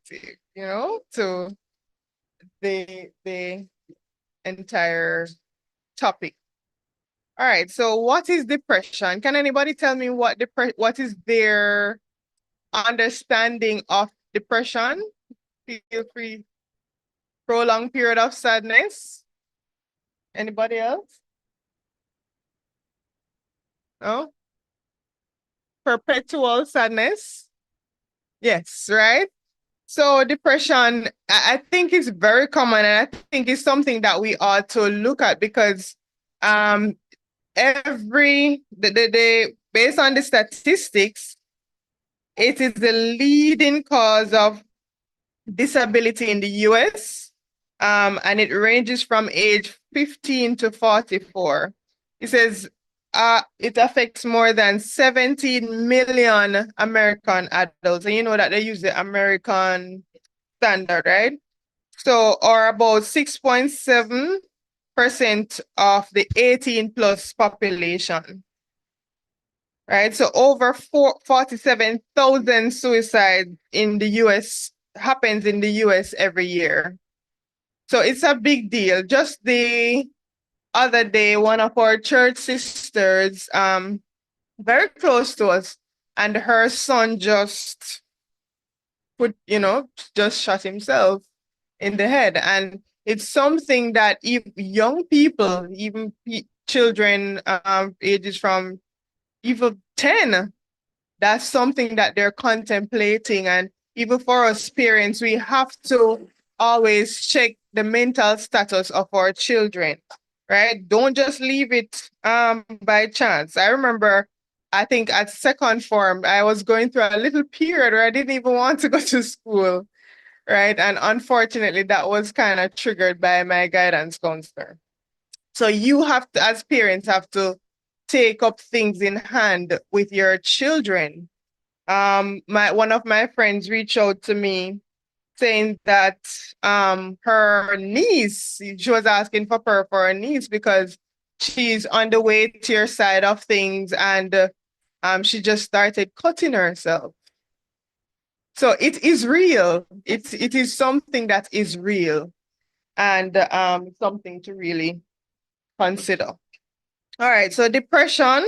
perspective, to the entire topic. All right, so what is depression? Can anybody tell me what is their understanding of depression? Feel free. Prolonged period of sadness. Anybody else? No? Perpetual sadness. Yes, right? So depression, I think is very common, and I think it's something that we ought to look at because um based on the statistics, it is the leading cause of disability in the US. And it ranges from age 15 to 44. It says it affects more than 17 million American adults. And you know that they use the American standard, right? So, or about 6.7% of the 18 plus population, right? So over 47,000 suicides in the US happens in the US every year. So it's a big deal. Just the other day, one of our church sisters, very close to us, and her son just just shot himself in the head. And it's something that if young people, even children, ages from even 10, that's something that they're contemplating. And even for us parents, we have to always check the mental status of our children, right? Don't just leave it by chance. I remember, I think at second form, I was going through a little period where I didn't even want to go to school, right? And unfortunately, that was kind of triggered by my guidance counselor. So you have to, as parents, have to take up things in hand with your children. One of my friends reached out to me saying that her niece, she was asking for prayer for her niece because she's on the way to your side of things, and she just started cutting herself. So it is real. It is something that is real, and something to really consider. All right, so depression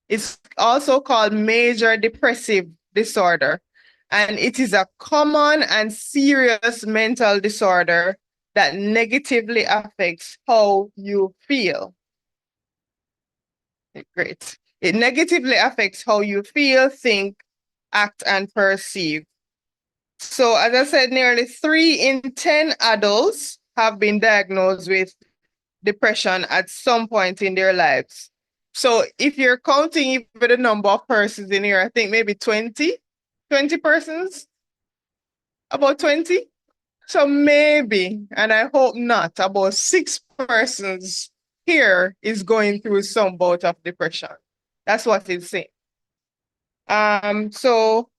is also called major depressive disorder, and it is a common and serious mental disorder that negatively affects how you feel. Great. It negatively affects how you feel, think, act, and perceive. So, as I said, nearly 3 in 10 adults have been diagnosed with depression at some point in their lives. So if you're counting even the number of persons in here, I think maybe 20 persons, about 20. So maybe, and I hope not, about 6 persons here is going through some bout of depression. That's what it's saying. So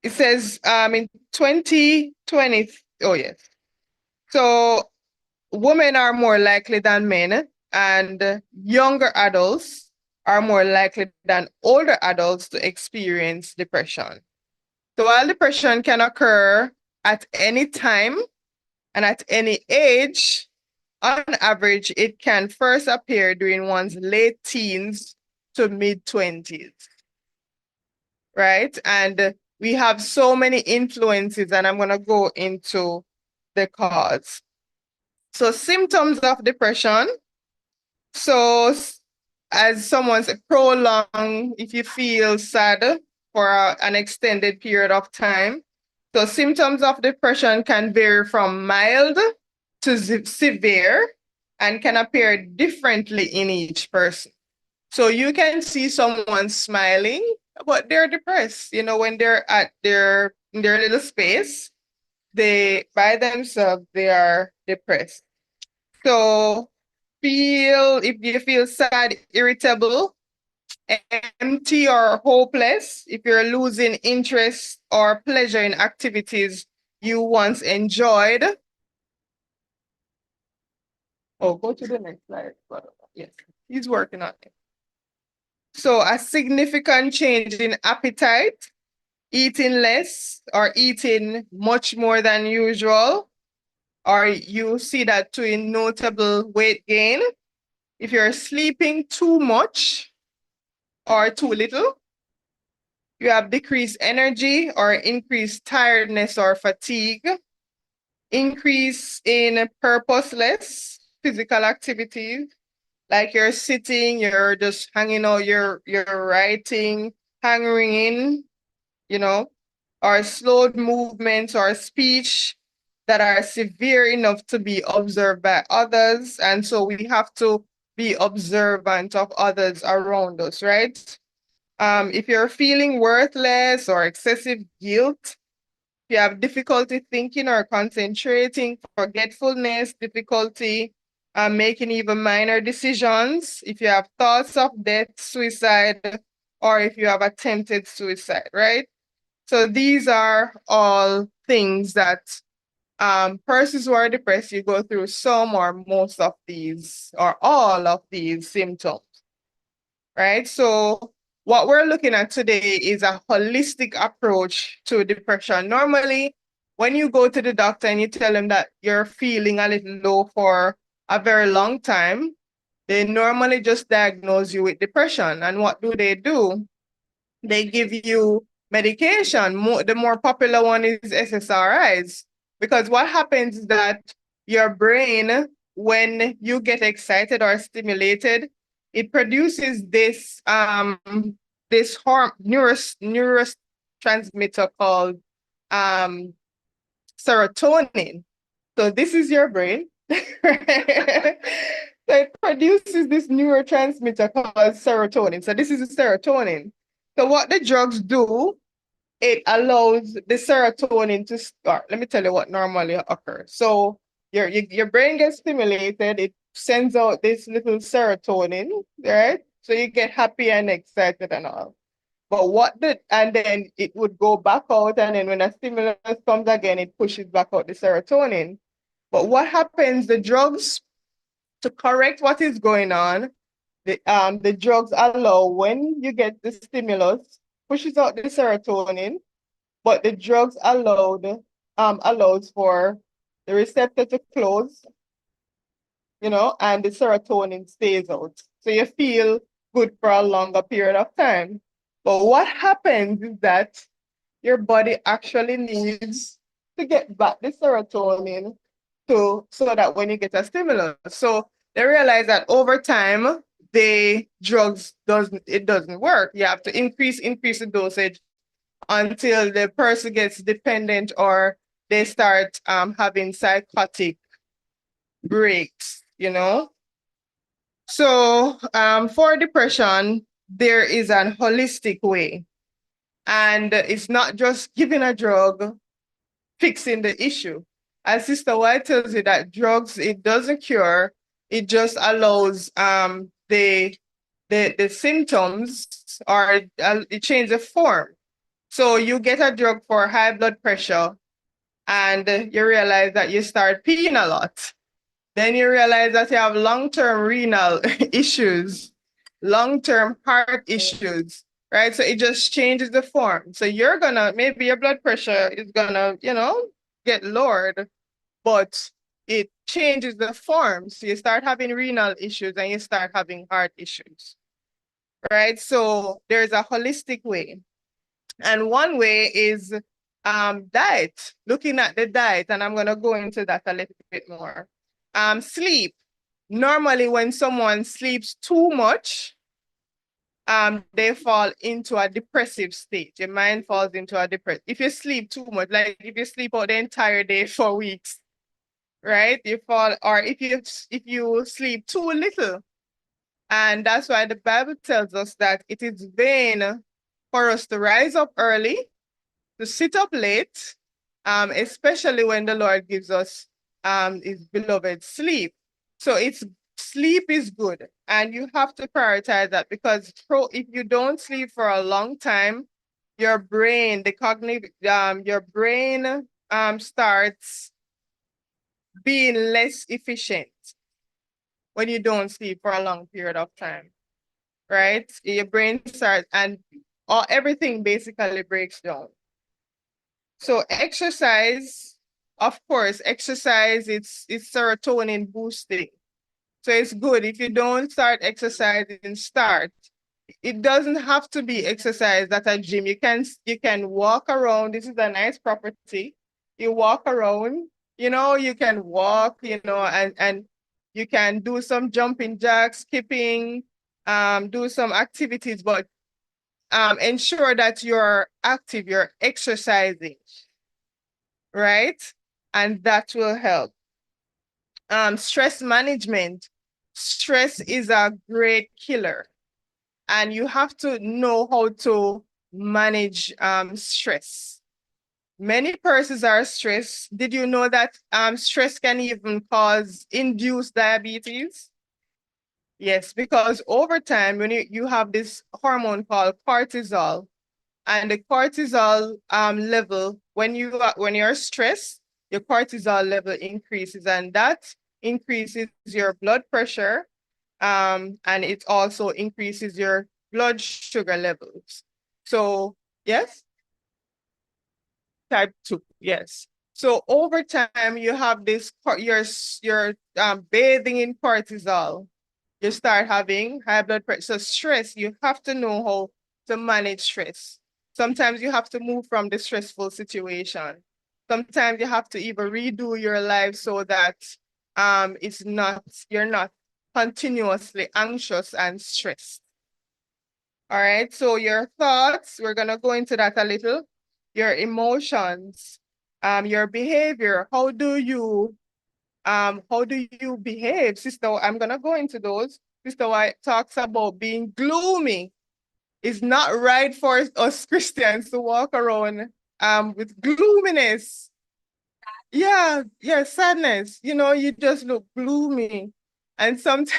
it says in 2020, oh yes. So women are more likely than men, and younger adults are more likely than older adults to experience depression. So while depression can occur at any time and at any age, on average, it can first appear during one's late teens to mid-20s, right? And we have so many influences, and I'm going to go into the cause. So symptoms of depression. So as someone said, prolong, if you feel sad for an extended period of time. So symptoms of depression can vary from mild to severe and can appear differently in each person. So you can see someone smiling, but they're depressed. When they're at in their little space, they by themselves, they are depressed. So if you feel sad, irritable, empty, or hopeless, if you're losing interest or pleasure in activities you once enjoyed. Oh, go to the next slide. Yes, he's working on it. So a significant change in appetite, eating less or eating much more than usual, or you see that to a notable weight gain. If you're sleeping too much or too little, you have decreased energy or increased tiredness or fatigue, increase in purposeless physical activities, like you're sitting, you're just hanging out, you're writing, hanging in, you know, or slowed movements or speech that are severe enough to be observed by others. And so we have to be observant of others around us, right? If you're feeling worthless or excessive guilt, if you have difficulty thinking or concentrating, forgetfulness, difficulty making even minor decisions, if you have thoughts of death, suicide, or if you have attempted suicide, right? So these are all things that persons who are depressed, you go through some or most of these or all of these symptoms, right? So what we're looking at today is a holistic approach to depression. Normally, when you go to the doctor and you tell them that you're feeling a little low for a very long time, they normally just diagnose you with depression. And what do? They give you medication. The more popular one is SSRIs, because what happens is that your brain, when you get excited or stimulated, it produces this neurotransmitter called um, serotonin. So this is your brain. So it produces this neurotransmitter called serotonin. So this is the serotonin. So what the drugs do, it allows the serotonin to start. Let me tell you what normally occurs. So your brain gets stimulated, it sends out this little serotonin, right? So you get happy and excited and all. But and then it would go back out, and then when a stimulus comes again, it pushes back out the serotonin. But what happens, the drugs, to correct what is going on, the drugs allow, when you get the stimulus, pushes out the serotonin, but the drugs allows for the receptor to close, and the serotonin stays out. So you feel good for a longer period of time. But what happens is that your body actually needs to get back the serotonin so that when you get a stimulus. So they realize that over time, the drugs doesn't work. You have to increase the dosage until the person gets dependent or they start having psychotic breaks. So for depression, there is an holistic way. And it's not just giving a drug, fixing the issue. As Sister White tells you that drugs, it doesn't cure, it just allows the symptoms, or it changes the form. So you get a drug for high blood pressure and you realize that you start peeing a lot. Then you realize that you have long-term renal issues, long-term heart issues, right? So it just changes the form. So maybe your blood pressure is gonna, get lowered, but it changes the form. So you start having renal issues and you start having heart issues, right? So there's a holistic way. And one way is diet, looking at the diet, and I'm gonna go into that a little bit more. Sleep. Normally, when someone sleeps too much, they fall into a depressive state. Your mind falls into a depressive. If you sleep too much, like if you sleep out the entire day for weeks, right? You fall, or if you sleep too little. And that's why the Bible tells us that it is vain for us to rise up early, to sit up late, especially when the Lord gives us his beloved sleep. So sleep is good, and you have to prioritize that, because if you don't sleep for a long time, your brain, your brain starts being less efficient when you don't sleep for a long period of time, right? Your brain starts and everything basically breaks down. So exercise, of course, exercise, it's serotonin boosting. So it's good. If you don't start exercising, start. It doesn't have to be exercise at a gym. You can walk around. This is a nice property. You walk around, you can walk, and you can do some jumping jacks, skipping, do some activities, but ensure that you're active, you're exercising, right? And that will help. Stress management. Stress is a great killer, and you have to know how to manage stress. Many persons are stressed. Did you know that stress can even induce diabetes? Yes, because over time, when you have this hormone called cortisol, and the cortisol level, when you're stressed, your cortisol level increases, and that increases your blood pressure, and it also increases your blood sugar levels. So yes, type 2, yes. So over time, you have this, you're bathing in cortisol. You start having high blood pressure. So stress, you have to know how to manage stress. Sometimes you have to move from the stressful situation. Sometimes you have to even redo your life so that you're not continuously anxious and stressed. All right, so your thoughts, we're gonna go into that a little. Your emotions, your behavior, how do you behave? Sister, I'm gonna go into those. Sister White talks about being gloomy. It's not right for us Christians to walk around with gloominess. Yeah, yeah, sadness. You just look gloomy. And sometimes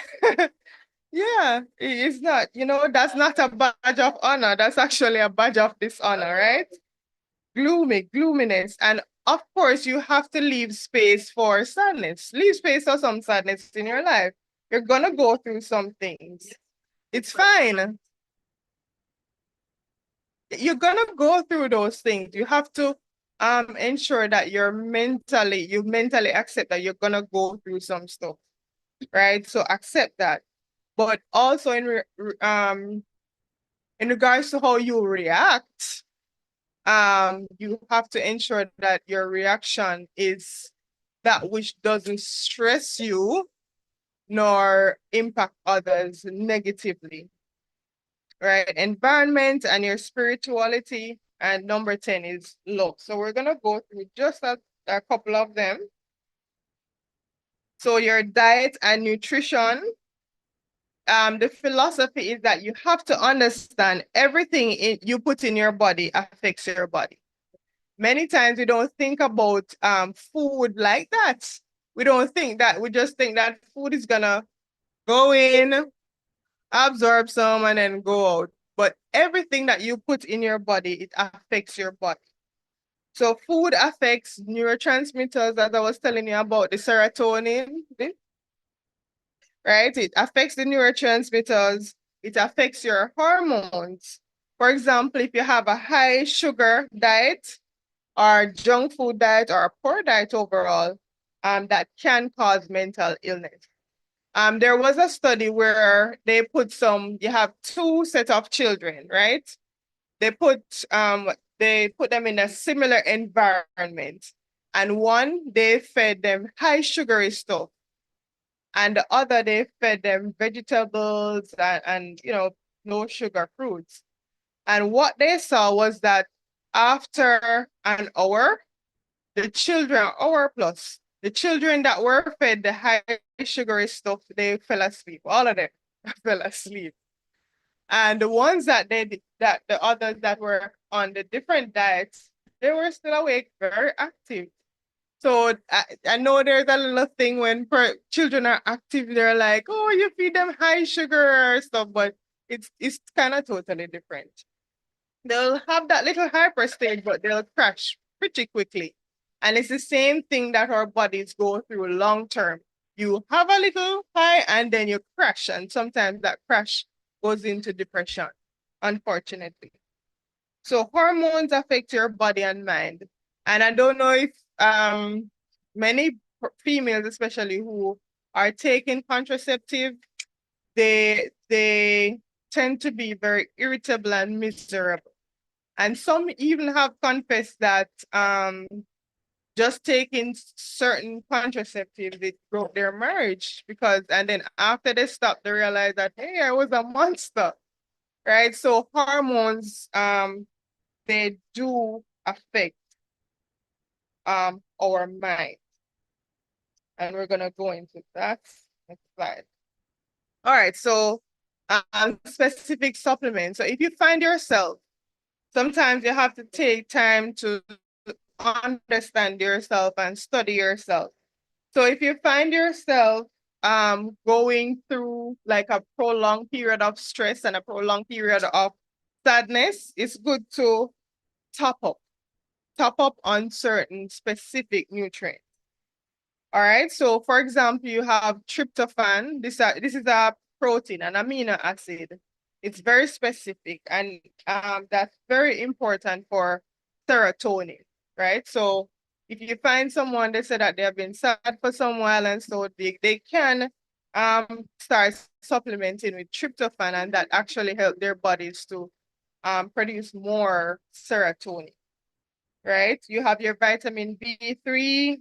yeah, it's not, that's not a badge of honor. That's actually a badge of dishonor, right? Gloominess. And of course, you have to leave space for sadness. Leave space for some sadness in your life. You're gonna go through some things. It's fine. You're gonna go through those things. You have to ensure that you mentally accept that you're gonna go through some stuff, right? So accept that. But also in regards to how you react, you have to ensure that your reaction is that which doesn't stress you nor impact others negatively, right? Environment and your spirituality. And number 10 is love. So we're going to go through just a couple of them. So your diet and nutrition. The philosophy is that you have to understand everything you put in your body affects your body. Many times we don't think about food like that. We don't think that. We just think that food is gonna go in, absorb some, and then go out. But everything that you put in your body, it affects your body. So food affects neurotransmitters, as I was telling you about the serotonin, right? It affects the neurotransmitters. It affects your hormones. For example, if you have a high sugar diet, or junk food diet, or a poor diet overall, that can cause mental illness. There was a study where you have two sets of children, right? They put them in a similar environment, and one they fed them high sugary stuff, and the other they fed them vegetables and no sugar fruits. And what they saw was that after an hour, hour plus, the children that were fed the high sugary stuff, they fell asleep. All of them fell asleep. And the ones the others that were on the different diets, they were still awake, very active. So I know there's a little thing when children are active, they're like, oh, you feed them high sugar stuff, but it's kind of totally different. They'll have that little hyper stage, but they'll crash pretty quickly. And it's the same thing that our bodies go through long term. You have a little high and then you crash, and sometimes that crash goes into depression, unfortunately. So hormones affect your body and mind. And I don't know if many females, especially who are taking contraceptive, they tend to be very irritable and miserable. And some even have confessed that just taking certain contraceptives, it broke their marriage because, and then after they stopped, they realized that, hey, I was a monster, right? So hormones, they do affect our mind. And we're gonna go into that next slide. All right, so specific supplements. So if you find yourself, sometimes you have to take time to understand yourself and study yourself. So if you find yourself going through like a prolonged period of stress and a prolonged period of sadness, it's good to top up on certain specific nutrients. All right. So for example, you have tryptophan. This is a protein, an amino acid. It's very specific, and that's very important for serotonin, right? So if you find someone, they say that they have been sad for some while, and so they can start supplementing with tryptophan, and that actually help their bodies to produce more serotonin, right? You have your vitamin B3,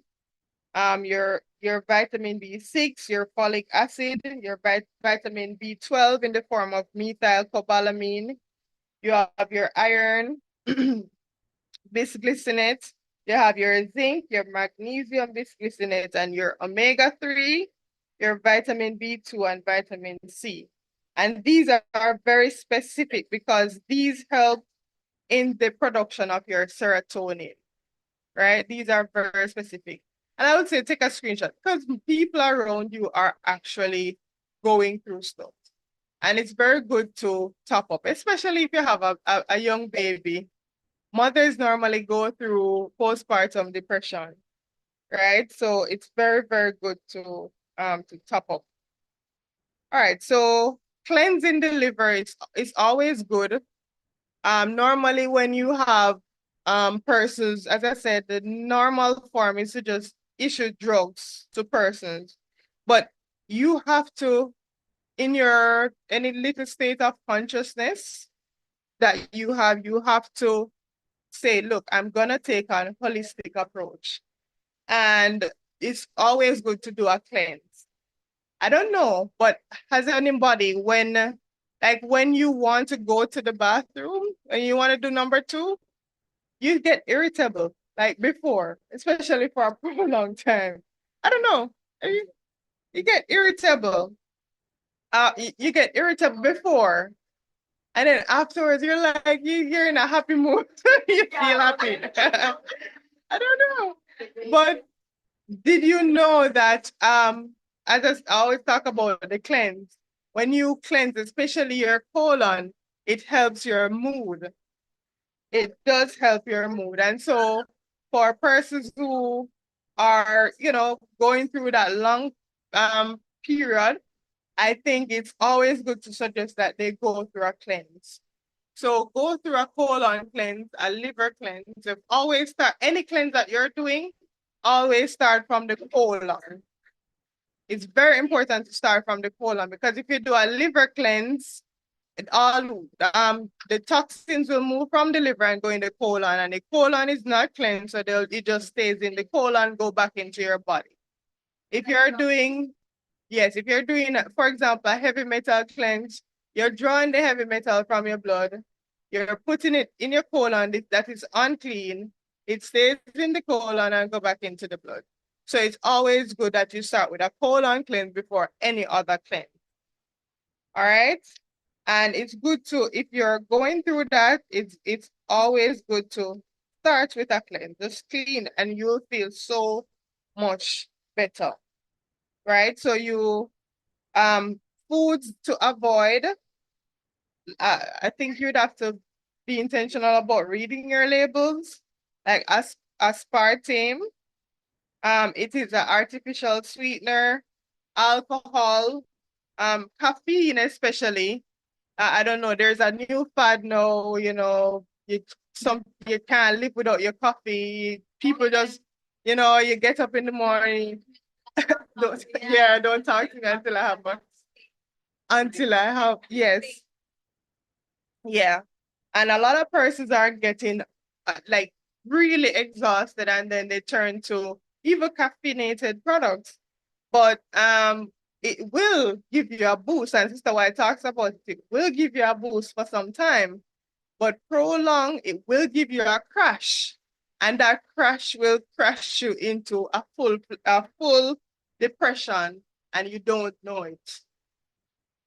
your vitamin B6, your folic acid, your vitamin B12 in the form of methylcobalamin. You have your iron, bisglycinate. You have your zinc, your magnesium bisglycinate, and your omega-3, your vitamin B2, and vitamin C. And these are very specific because these help in the production of your serotonin, right? These are very specific. And I would say take a screenshot because people around you are actually going through stuff. And it's very good to top up, especially if you have a young baby. Mothers normally go through postpartum depression, right? So it's very, very good to top up. All right, so cleansing the liver is always good. Normally when you have persons, as I said, the normal form is to just issue drugs to persons, but you have to, in your any little state of consciousness that you have to say, look, I'm gonna take a holistic approach. And it's always good to do a cleanse. I don't know, but has anybody when you want to go to the bathroom and you want to do number two, you get irritable like before, especially for a prolonged time. I don't know. You get irritable. You get irritable before, and then afterwards you're like you're in a happy mood. You feel happy. I don't know, but did you know that as I always talk about the cleanse, when you cleanse, especially your colon, it helps your mood. It does help your mood. And so for persons who are, going through that long period, I think it's always good to suggest that they go through a cleanse. So go through a colon cleanse, a liver cleanse. Always start any cleanse that you're doing, always start from the colon. It's very important to start from the colon because if you do a liver cleanse, the toxins will move from the liver and go in the colon, and the colon is not cleansed, so it just stays in the colon, go back into your body. If you're doing, for example, a heavy metal cleanse, you're drawing the heavy metal from your blood, you're putting it in your colon that is unclean, it stays in the colon and go back into the blood. So it's always good that you start with a colon cleanse before any other cleanse. All right. And it's good to, if you're going through that, it's always good to start with a cleanse, just clean, and you'll feel so much better. Right. So foods to avoid, I think you'd have to be intentional about reading your labels, like aspartame. It is an artificial sweetener, alcohol, caffeine especially. I don't know, there's a new fad now, you can't live without your coffee. People just, you get up in the morning. Don't talk to me yes. Yeah. And a lot of persons are getting like really exhausted, and then they turn to even caffeinated products. But it will give you a boost, and Sister White talks about it. It will give you a boost for some time, but prolonged, it will give you a crash. And that crash will crash you into a full depression, and you don't know it.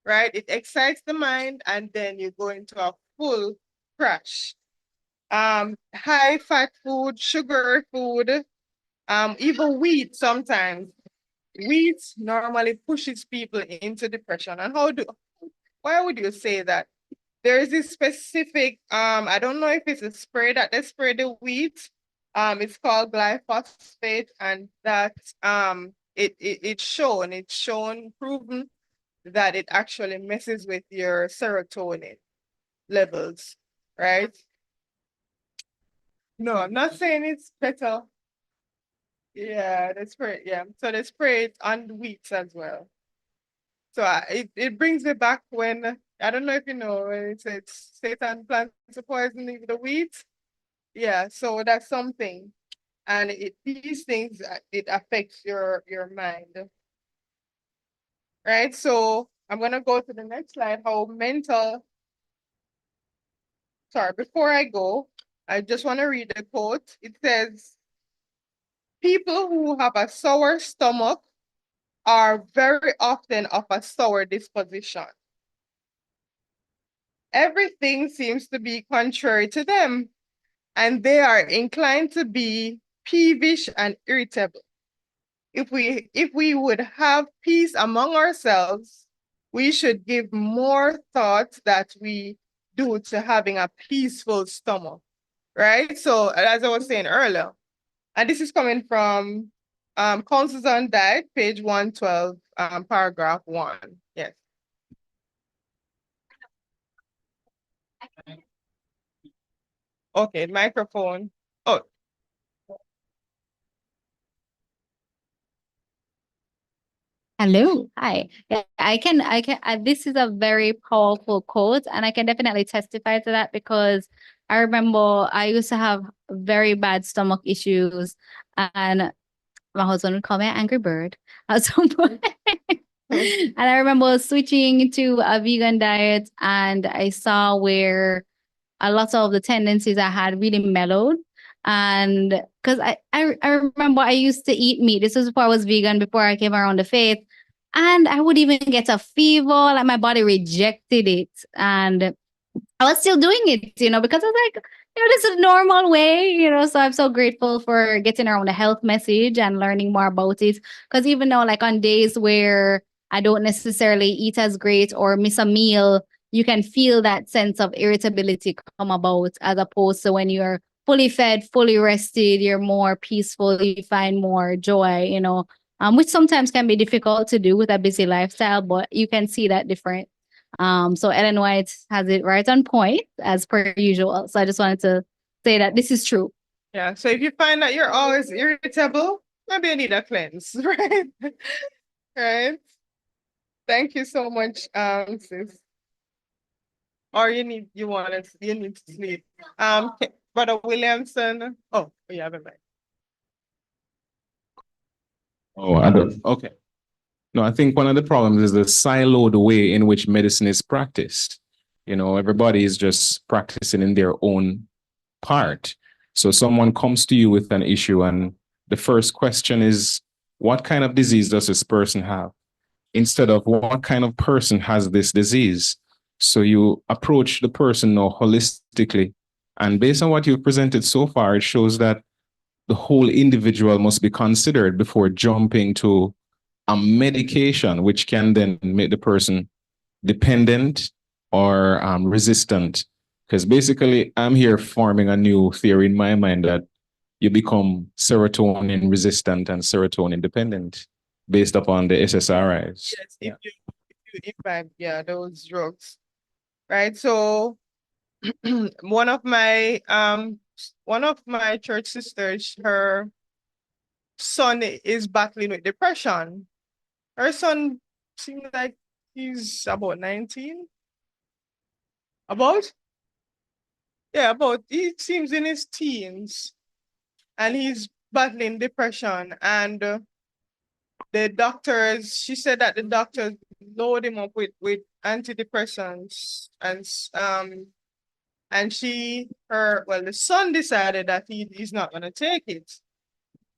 Right? It excites the mind, and then you go into a full crash. High fat food, sugar food, even wheat sometimes. Wheat normally pushes people into depression. And why would you say that? There is this specific, I don't know if it's a spray that they spray the wheat. It's called glyphosate, and that it's shown, proven that it actually messes with your serotonin levels, right? No, I'm not saying it's better. Yeah, they spray it, yeah. So they spray it on the wheats as well. So it brings me back when, I don't know if you know, when it says Satan plants to poison the wheat. Yeah, so that's something. And these things, it affects your mind. Right? So I'm gonna go to the next slide, before I go, I just want to read the quote. It says, people who have a sour stomach are very often of a sour disposition. Everything seems to be contrary to them, and they are inclined to be peevish and irritable. If we would have peace among ourselves, we should give more thought that we do to having a peaceful stomach, right? So as I was saying earlier, and this is coming from Counsels on Diet, page 112, paragraph 1. Yes. Okay, microphone. Oh, Hello. Hi. Yeah, this is a very powerful quote, and I can definitely testify to that because I remember I used to have very bad stomach issues, and my husband would call me an angry bird at some point. And I remember switching to a vegan diet, and I saw where a lot of the tendencies I had really mellowed. And because I remember I used to eat meat. This was before I was vegan, before I came around the faith. And I would even get a fever, like my body rejected it. And I was still doing it, because I was like, this is a normal way, So I'm so grateful for getting around the health message and learning more about it. Because even though, like, on days where I don't necessarily eat as great or miss a meal, you can feel that sense of irritability come about, as opposed to when you're fully fed, fully rested, you're more peaceful, you find more joy, which sometimes can be difficult to do with a busy lifestyle, but you can see that difference. So Ellen White has it right on point as per usual. So I just wanted to say that this is true. Yeah. So if you find that you're always irritable, maybe you need a cleanse, right? Right. Thank you so much, sis. Or you need to sleep. Brother Williamson. Oh, yeah, bye bye. Oh, I don't. Okay. No, I think one of the problems is the siloed way in which medicine is practiced. Everybody is just practicing in their own part. So someone comes to you with an issue, and the first question is, what kind of disease does this person have? Instead of what kind of person has this disease. So you approach the person now holistically. And based on what you've presented so far, it shows that the whole individual must be considered before jumping to a medication, which can then make the person dependent or resistant. Because basically, I'm here forming a new theory in my mind that you become serotonin resistant and serotonin dependent based upon the SSRIs. Yes, if you imbibe, those drugs, right? So one of my church sisters, her son is battling with depression. Her son seems like he's about 19. About? Yeah, about he seems in his teens and he's battling depression. And the doctors, she said that the doctors load him up with antidepressants and the son decided that he's not gonna take it.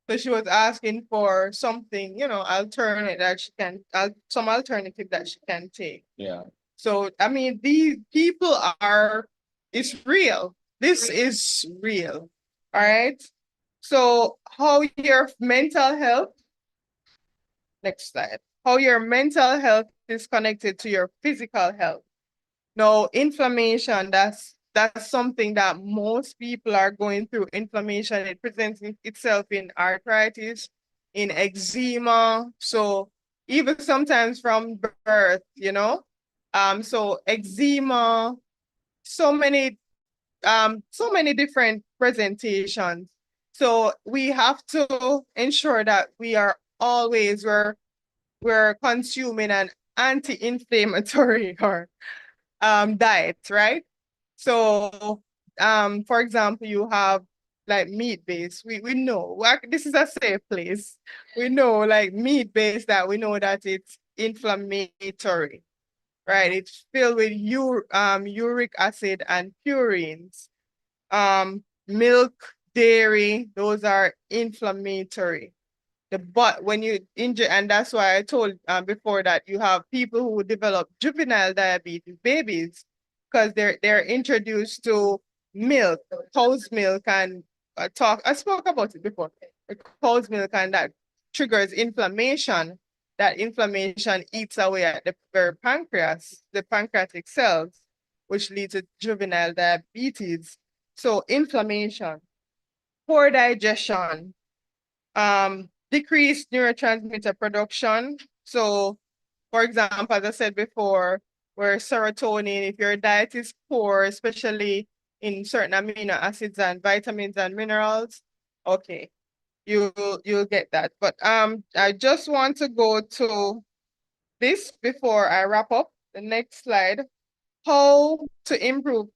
So she was asking for something, alternate that she can, some alternative that she can take. Yeah. So, I mean, these people it's real. This is real. All right. So, how your mental health, next slide, how your mental health is connected to your physical health. Now, inflammation, that's something that most people are going through. Inflammation, it presents itself in arthritis, in eczema. So even sometimes from birth, so eczema, so many different presentations. So we have to ensure that we're consuming an anti-inflammatory or diet, right? So for example, you have like meat-based. We know this is a safe place. We know like meat-based that we know that it's inflammatory, right? It's filled with uric acid and purines. Milk, dairy, those are inflammatory. But when you injure, and that's why I told before that you have people who develop juvenile diabetes, babies, because they're introduced to milk, cow's milk, and I spoke about it before. Cow's milk, and that triggers inflammation. That inflammation eats away at the pancreas, the pancreatic cells, which leads to juvenile diabetes. So inflammation, poor digestion, decreased neurotransmitter production. So, for example, as I said before, where serotonin, if your diet is poor, especially in certain amino acids and vitamins and minerals, okay, you'll get that. But I just want to go to this before I wrap up. The next slide. How to improve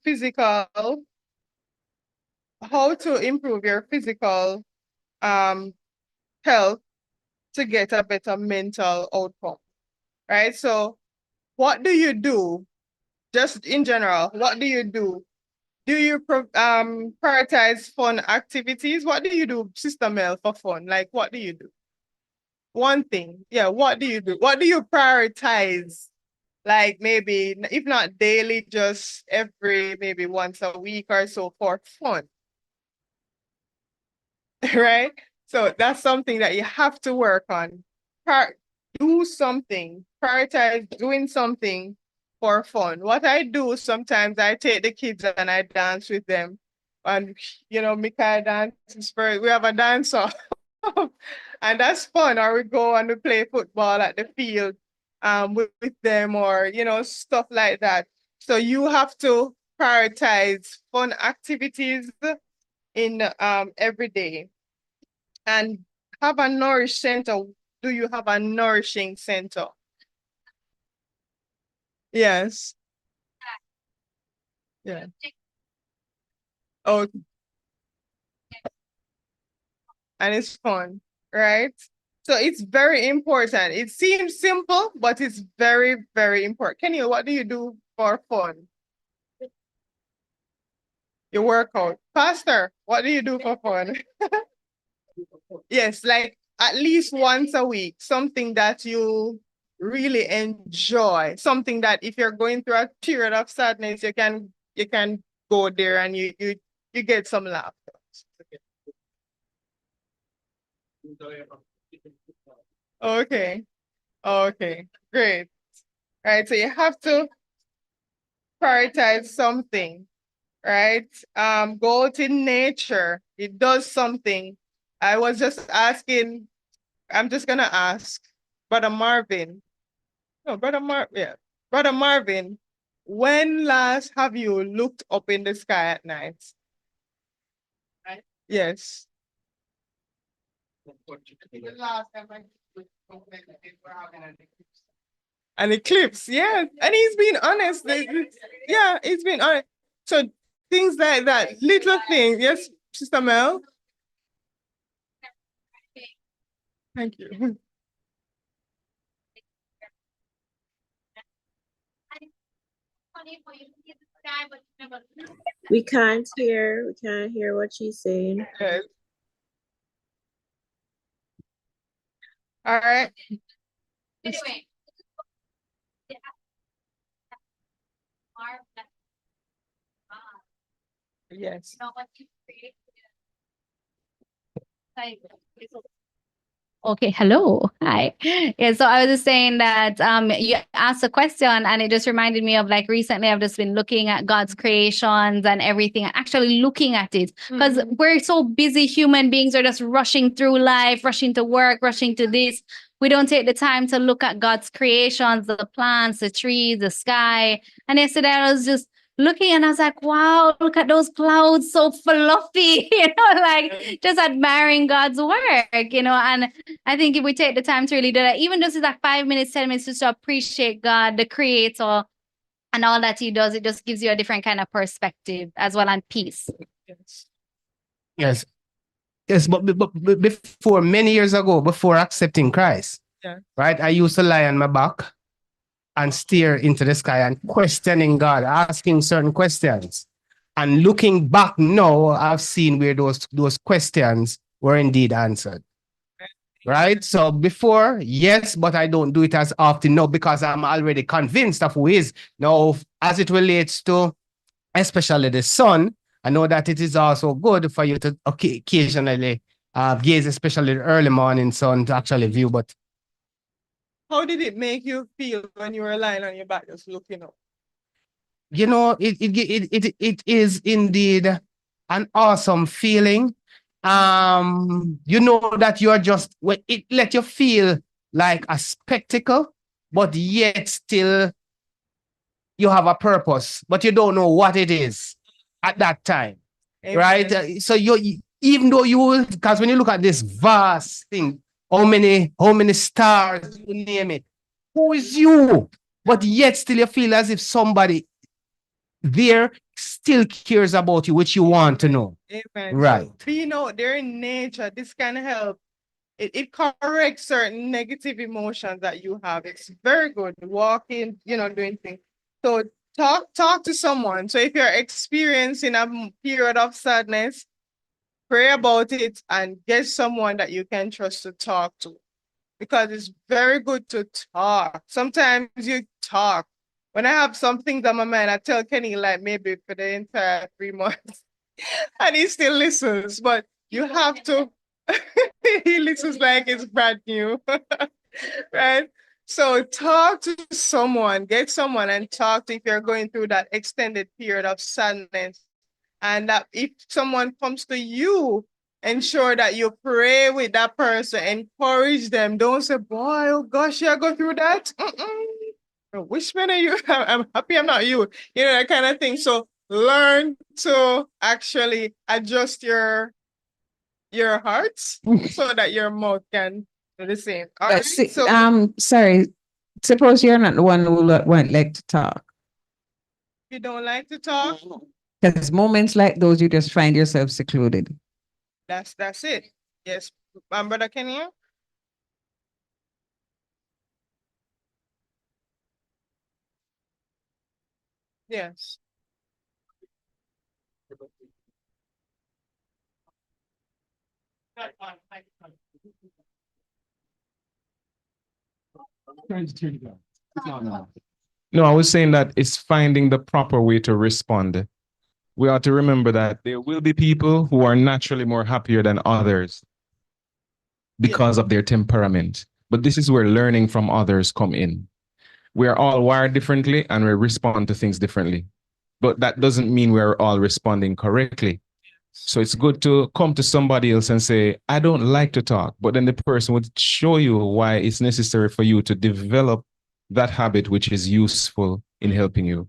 your physical health to get a better mental outcome, right? So what do you do? Just in general, what do you do? Do you prioritize fun activities? What do you do, Sister Mel, for fun? Like, what do you do? One thing, yeah, what do you do? What do you prioritize? Like maybe, if not daily, just maybe once a week or so for fun, right? So that's something that you have to work on. Do something, prioritize doing something for fun. What I do sometimes, I take the kids and I dance with them. And, Mika dances first. We have a dance off. And that's fun. Or we go and we play football at the field with them or, stuff like that. So you have to prioritize fun activities in every day. And have a nourish center. Do you have a nourishing center? Yes. Yeah. Oh, and it's fun, right? So it's very important. It seems simple, but it's very, very important. Kenny, what do you do for fun? You work out. Pastor, what do you do for fun? Yes, like at least once a week, something that you really enjoy, something that if you're going through a period of sadness, you can go there and you get some laughter. Okay. Okay. Great. Right. So you have to prioritize something, right? Go to nature. It does something. I was just asking, I'm just gonna ask Brother Marvin. No, Brother Marvin. Yeah. Brother Marvin, when last have you looked up in the sky at night? Right? Yes. The last time I looked up at night, we're having an eclipse. An eclipse, yeah. And he's been honest. Yeah, he's been honest. So things like that, little things. Yes, Sister Mel. Thank you. We can't hear what she's saying. Yes. All right. Anyway. Yes. Okay, hello. Hi. Yeah, so I was just saying that you asked a question and it just reminded me of like recently I've just been looking at God's creations and everything, actually looking at it. Because we're so busy, human beings are just rushing through life, rushing to work, rushing to this. We don't take the time to look at God's creations, the plants, the trees, the sky. And yesterday I was just looking and I was like, wow, look at those clouds, so fluffy, like just admiring God's work, and I think if we take the time to really do that, even just like 5 minutes, 10 minutes just to appreciate God, the creator, and all that he does, it just gives you a different kind of perspective as well, and peace. Yes. Yes, but before, many years ago, before accepting Christ, right, I used to lie on my back and stare into the sky and questioning God, asking certain questions. And looking back now, I've seen where those questions were indeed answered. Right? So before, yes, but I don't do it as often now because I'm already convinced of who is. Now, as it relates to especially the sun, I know that it is also good for you to occasionally gaze, especially the early morning sun, to actually view. But how did it make you feel when you were lying on your back just looking up? You know, it is indeed an awesome feeling. You know that you're just, it let you feel like a spectacle, but yet still you have a purpose, but you don't know what it is at that time. Amen. Right? So even though because when you look at this vast thing, how many stars, you name it, who is you? But yet still you feel as if somebody there still cares about you, which you want to know. Amen. Right. So being out there in nature, this can help. It corrects certain negative emotions that you have. It's very good. Walking, doing things. So talk to someone. So if you're experiencing a period of sadness, pray about it and get someone that you can trust to talk to. Because it's very good to talk. Sometimes you talk. When I have some things on my mind, I tell Kenny like maybe for the entire 3 months. And he still listens. But you have to, he listens like it's brand new. Right? So talk to someone, get someone and talk to if you're going through that extended period of sadness. And that if someone comes to you, ensure that you pray with that person, encourage them. Don't say, boy, oh gosh, you're going through that. Which man are you? I'm happy I'm not you. That kind of thing. So learn to actually adjust your hearts so that your mouth can do the same. All right? So sorry. Suppose you're not the one who won't like to talk. you don't like to talk? Because moments like those, you just find yourself secluded. That's it. Yes, Brother Kenya. Yes. No, I was saying that it's finding the proper way to respond. We ought to remember that there will be people who are naturally more happier than others because of their temperament. But this is where learning from others come in. We are all wired differently and we respond to things differently. But that doesn't mean we're all responding correctly. So it's good to come to somebody else and say, I don't like to talk, but then the person would show you why it's necessary for you to develop that habit, which is useful in helping you.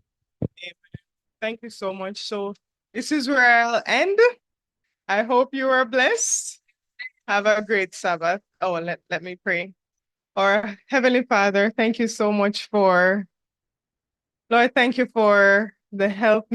Thank you so much. So this is where I'll end. I hope you are blessed. Have a great Sabbath. Oh, let me pray. Our Heavenly Father, thank you so much Lord, thank you for the help